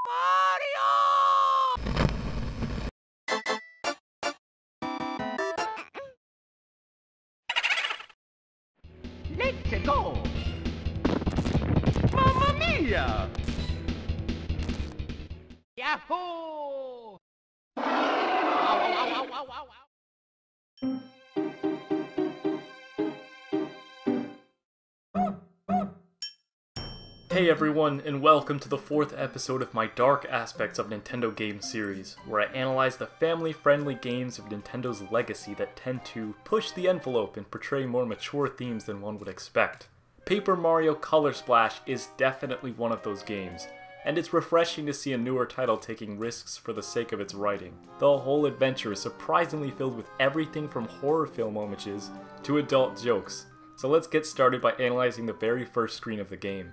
Let's go! Mamma mia! Yahoo! Ow, ow, ow, ow, ow, ow. Hey everyone, and welcome to the 4th episode of my Dark Aspects of Nintendo Games series, where I analyze the family-friendly games of Nintendo's legacy that tend to push the envelope and portray more mature themes than one would expect. Paper Mario Color Splash is definitely one of those games, and it's refreshing to see a newer title taking risks for the sake of its writing. The whole adventure is surprisingly filled with everything from horror film homages to adult jokes, so let's get started by analyzing the very first screen of the game.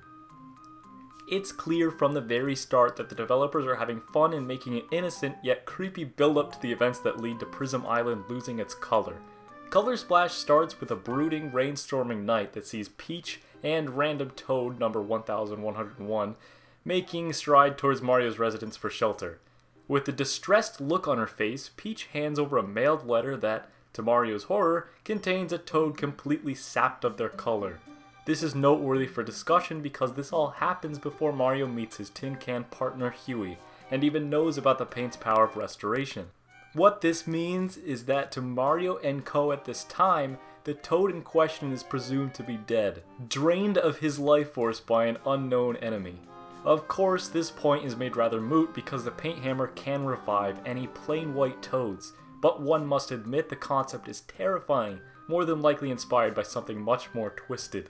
It's clear from the very start that the developers are having fun in making an innocent yet creepy build-up to the events that lead to Prism Island losing its color. Color Splash starts with a brooding, rainstorming night that sees Peach and random Toad number 1101 making stride towards Mario's residence for shelter. With a distressed look on her face, Peach hands over a mailed letter that, to Mario's horror, contains a Toad completely sapped of their color. This is noteworthy for discussion because this all happens before Mario meets his tin can partner Huey, and even knows about the paint's power of restoration. What this means is that to Mario and Co at this time, the Toad in question is presumed to be dead, drained of his life force by an unknown enemy. Of course, this point is made rather moot because the paint hammer can revive any plain white Toads, but one must admit the concept is terrifying, more than likely inspired by something much more twisted.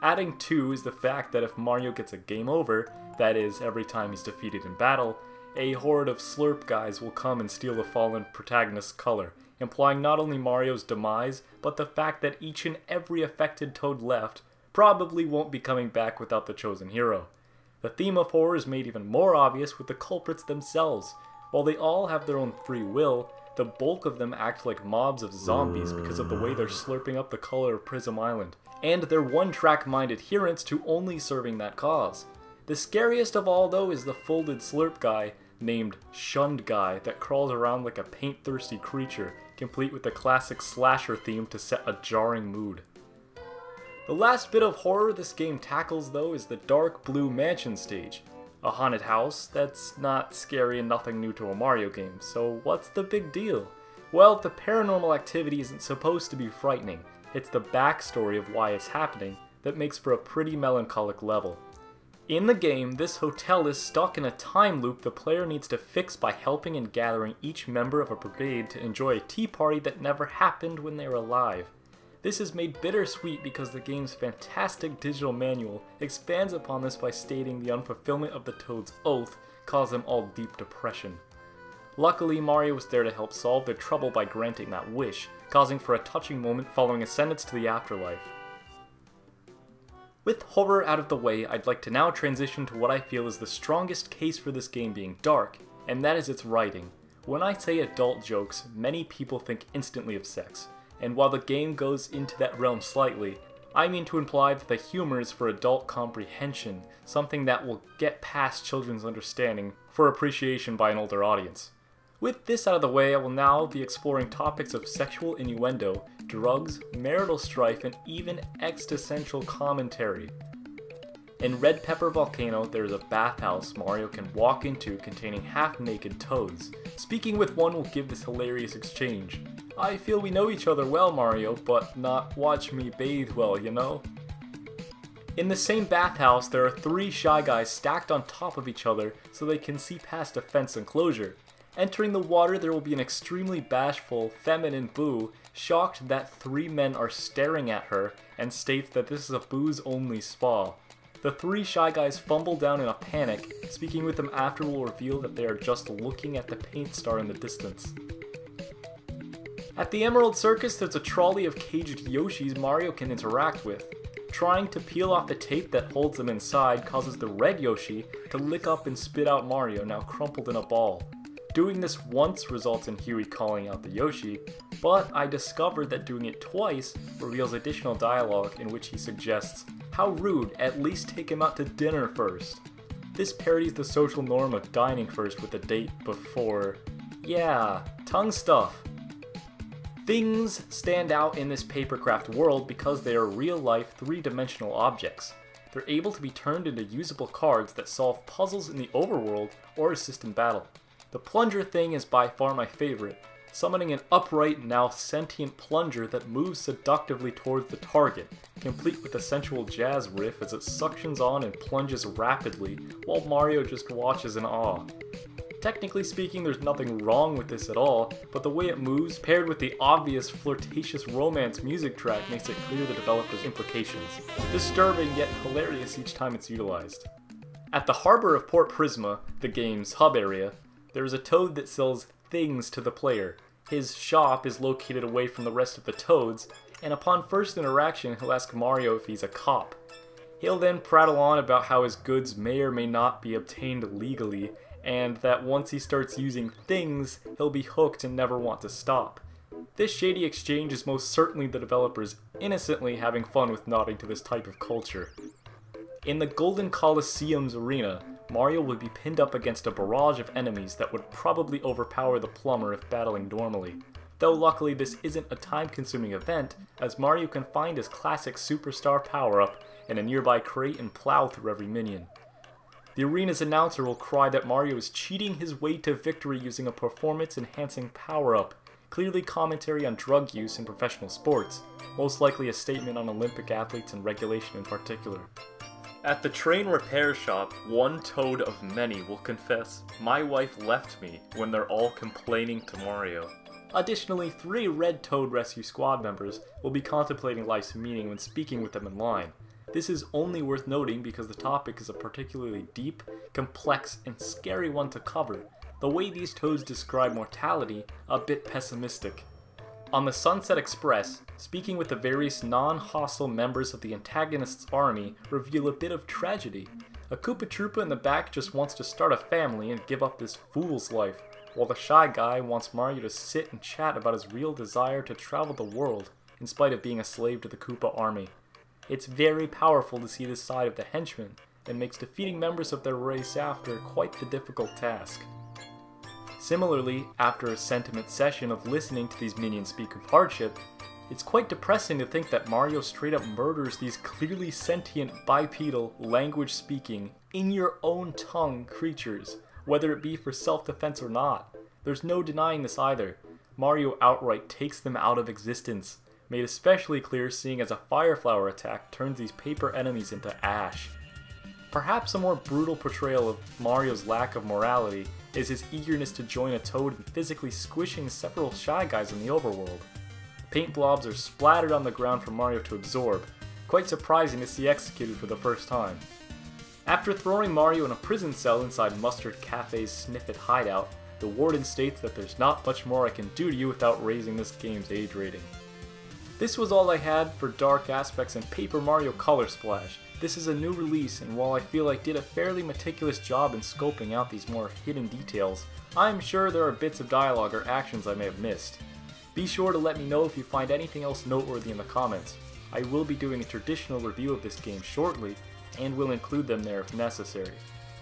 Adding to is the fact that if Mario gets a game over, that is, every time he's defeated in battle, a horde of slurp guys will come and steal the fallen protagonist's color, implying not only Mario's demise, but the fact that each and every affected Toad left probably won't be coming back without the chosen hero. The theme of horror is made even more obvious with the culprits themselves. While they all have their own free will, the bulk of them act like mobs of zombies because of the way they're slurping up the color of Prism Island, and their one-track-mind adherence to only serving that cause. The scariest of all, though, is the folded slurp guy named Shunned Guy that crawls around like a paint-thirsty creature, complete with the classic slasher theme to set a jarring mood. The last bit of horror this game tackles, though, is the Dark Blue Mansion stage. A haunted house that's not scary and nothing new to a Mario game, so what's the big deal? Well, the paranormal activity isn't supposed to be frightening. It's the backstory of why it's happening that makes for a pretty melancholic level. In the game, this hotel is stuck in a time loop the player needs to fix by helping and gathering each member of a brigade to enjoy a tea party that never happened when they were alive. This is made bittersweet because the game's fantastic digital manual expands upon this by stating the unfulfillment of the Toad's oath caused them all deep depression. Luckily, Mario was there to help solve their trouble by granting that wish, causing for a touching moment following a sentence to the afterlife. With horror out of the way, I'd like to now transition to what I feel is the strongest case for this game being dark, and that is its writing. When I say adult jokes, many people think instantly of sex, and while the game goes into that realm slightly, I mean to imply that the humor is for adult comprehension, something that will get past children's understanding for appreciation by an older audience. With this out of the way, I will now be exploring topics of sexual innuendo, drugs, marital strife, and even existential commentary. In Red Pepper Volcano, there is a bathhouse Mario can walk into containing half-naked Toads. Speaking with one will give this hilarious exchange. "I feel we know each other well, Mario, but not watch me bathe well, you know?" In the same bathhouse, there are 3 Shy Guys stacked on top of each other so they can see past a fence enclosure. Entering the water, there will be an extremely bashful, feminine Boo, shocked that 3 men are staring at her, and states that this is a booze-only spa. The 3 Shy Guys fumble down in a panic. Speaking with them after will reveal that they are just looking at the paint star in the distance. At the Emerald Circus, there's a trolley of caged Yoshis Mario can interact with. Trying to peel off the tape that holds them inside causes the red Yoshi to lick up and spit out Mario, now crumpled in a ball. Doing this once results in Huey calling out the Yoshi, but I discovered that doing it twice reveals additional dialogue in which he suggests, "How rude, at least take him out to dinner first." This parodies the social norm of dining first with a date before. Yeah, tongue stuff. Things stand out in this papercraft world because they are real-life, three-dimensional objects. They're able to be turned into usable cards that solve puzzles in the overworld or assist in battle. The plunger thing is by far my favorite, summoning an upright, now sentient plunger that moves seductively towards the target, complete with a sensual jazz riff as it suctions on and plunges rapidly, while Mario just watches in awe. Technically speaking, there's nothing wrong with this at all, but the way it moves, paired with the obvious flirtatious romance music track, makes it clear the developer's implications. Disturbing yet hilarious each time it's utilized. At the harbor of Port Prisma, the game's hub area, there is a toad that sells things to the player. His shop is located away from the rest of the toads, and upon first interaction, he'll ask Mario if he's a cop. He'll then prattle on about how his goods may or may not be obtained legally, and that once he starts using things, he'll be hooked and never want to stop. This shady exchange is most certainly the developers innocently having fun with nodding to this type of culture. In the Golden Colosseum's arena, Mario would be pinned up against a barrage of enemies that would probably overpower the plumber if battling normally. Though luckily this isn't a time-consuming event, as Mario can find his classic superstar power-up in a nearby crate and plow through every minion. The arena's announcer will cry that Mario is cheating his way to victory using a performance-enhancing power-up, clearly commentary on drug use in professional sports, most likely a statement on Olympic athletes and regulation in particular. At the train repair shop, one toad of many will confess, "My wife left me," when they're all complaining to Mario. Additionally, 3 Red Toad Rescue Squad members will be contemplating life's meaning when speaking with them in line. This is only worth noting because the topic is a particularly deep, complex, and scary one to cover. The way these toads describe mortality, a bit pessimistic. On the Sunset Express, speaking with the various non-hostile members of the antagonist's army reveal a bit of tragedy. A Koopa Troopa in the back just wants to start a family and give up this fool's life, while the Shy Guy wants Mario to sit and chat about his real desire to travel the world, in spite of being a slave to the Koopa army. It's very powerful to see this side of the henchmen, and makes defeating members of their race after quite the difficult task. Similarly, after a sentiment session of listening to these minions speak of hardship, it's quite depressing to think that Mario straight up murders these clearly sentient, bipedal, language-speaking, in-your-own-tongue creatures, whether it be for self-defense or not. There's no denying this either. Mario outright takes them out of existence, made especially clear seeing as a fire flower attack turns these paper enemies into ash. Perhaps a more brutal portrayal of Mario's lack of morality is his eagerness to join a toad in physically squishing several Shy Guys in the overworld. Paint blobs are splattered on the ground for Mario to absorb, quite surprising to see executed for the first time. After throwing Mario in a prison cell inside Mustard Cafe's Sniffit hideout, the warden states that there's not much more I can do to you without raising this game's age rating. This was all I had for Dark Aspects and Paper Mario Color Splash. This is a new release, and while I feel I did a fairly meticulous job in scoping out these more hidden details, I'm sure there are bits of dialogue or actions I may have missed. Be sure to let me know if you find anything else noteworthy in the comments. I will be doing a traditional review of this game shortly, and will include them there if necessary.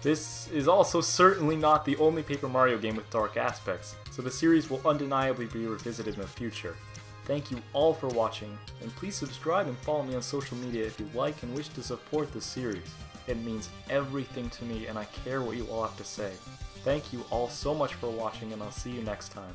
This is also certainly not the only Paper Mario game with dark aspects, so the series will undeniably be revisited in the future. Thank you all for watching, and please subscribe and follow me on social media if you like and wish to support this series. It means everything to me and I care what you all have to say. Thank you all so much for watching, and I'll see you next time.